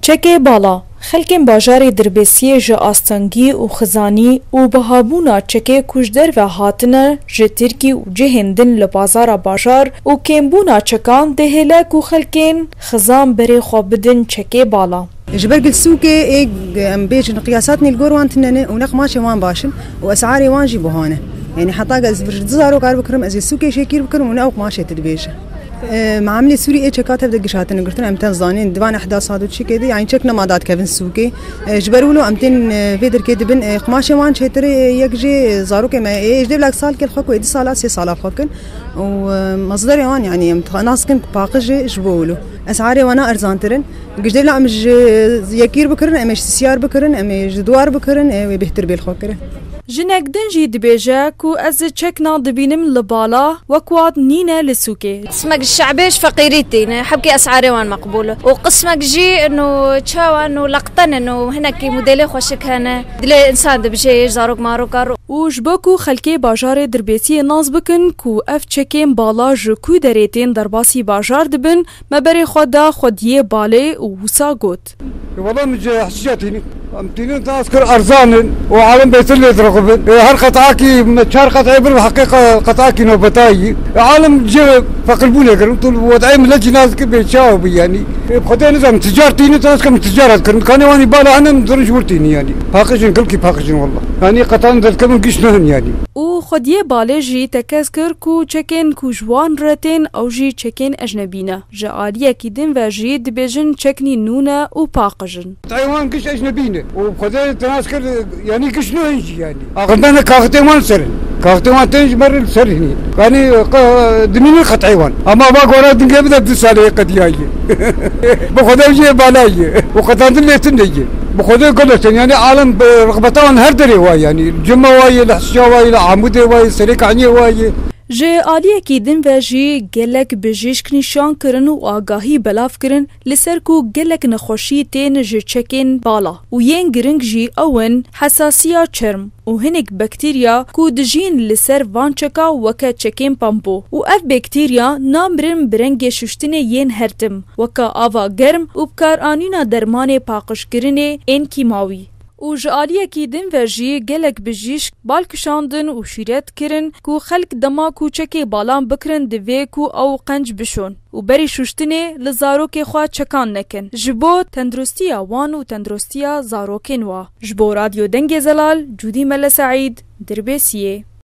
چکه بالا خلکن باجار دربسیه جه آستانگی و خزانی و بهابونا چکه کشدر و هاتنه جه ترکی و جه هندن لبازار باجار و کمبونا چکان دهلک و خلکن خزان بری خواب بدن چکه بالا. جبرق السوق بيج قياسات نلقور وانتنن ونق ماشي وان باشن واسعاري وان جيبو هونه يعني حطاق از زارو قال بكرم از السوق شيكير بكرم ونق ماشي تدبيج معامله سوري اي تشكات هذا قشاتن قلت لهم امتن زانين ديوان احداث هذا شيء كذا يعني تشكنا ما دات كيفن سوقي جبروا له امتن فيدر كده بن قماشه وان شتري يكجي زارو كما ايش دبلك سال كل خك ودي سالات 6 سال خكن ومصدر وان يعني ناس كن باقج جبولو اسعاري وانا ارزانترن قجد لا مش يكير بكرن امش سيار بكرن امش دوار بكرن بهتر بالخكره جنك دنجي دبيجا كو از تشكنا دبينم لبالا وكواد نينا لسوكي قسمك الشعبيش فقيريتي حبكي اسعاري وان مقبوله وقسمك جي انه تشاو انه لقطن انه هناك موديلي خوشك هنا دلي انسان دبجي زاروك ماروكار وجبكو خلكي باجار دربيتي ناز بكن كو اف تشكين بالا جكو دريتين درباسي باجار دبن مبري خدا خديه بالي ووسا قوت والله مش حشيتيني امتنين تذكر ارزان وعالم بيت اللي يضربن هر قطعاكي مشار قطعي بالحقيقه قطعاكي نوبتاي عالم جي فقلبوني قلت وضعي من لجنه بيتشاوب يعني بخدي نظام تجارتيني تذكر تجاره كان واني بالا انا مدرج ورتيني يعني باقجن كلكي باقجن والله يعني قطعن ذلك قشنهن يعني و خديه بالي جي تكسكر كو تشكين كو جوان رتين او جي تشكين اجنبينا جاليه كيدن وجي دبيجن تشكني نونا و باقجن تايوان كش اجنبينا وخدي تناسكر يعني قشنهن يعني اغلبنا كاغتيوان سرن كاغتيوان تنج مر سرني يعني دميني خطعيوان اما باقورا دنجا بدا تسالي قدياي بخدي جي بالاي وقطان اللي تنجي بخدي قلت يعني عالم رغبتان هر دري واي يعني جمه واي الحشا واي العمود واي سريك عني واي جه آلیه کی دن و جی گلک بجیشک نشان کرن و آگاهی بلاف کرن لسر کو گلک نخوشی تین جه چکین بالا و ین گرنگ جی اون حساسیا چرم و هنک بکتریا کو دجین لسر وان چکا وکا چکین پامپو و اف بکتریا نامرن برنگ ششتن ین هرتم وکا آوا گرم و بکار آنینا درمان پاقش کرنه این کیماوی و جاليه کی دن و جی گلک بجیش بالکشاندن و شیرت کرن کو خلق دما کوچکی بالان بکرن دوی کو او قنج بشون و بری شوشتنه لزاروک خوا چکان نکن جبو تندرستیا وان و تندرستیا زاروکن وا جبو رادیو دنگ زلال جودی مل سعید دربسیه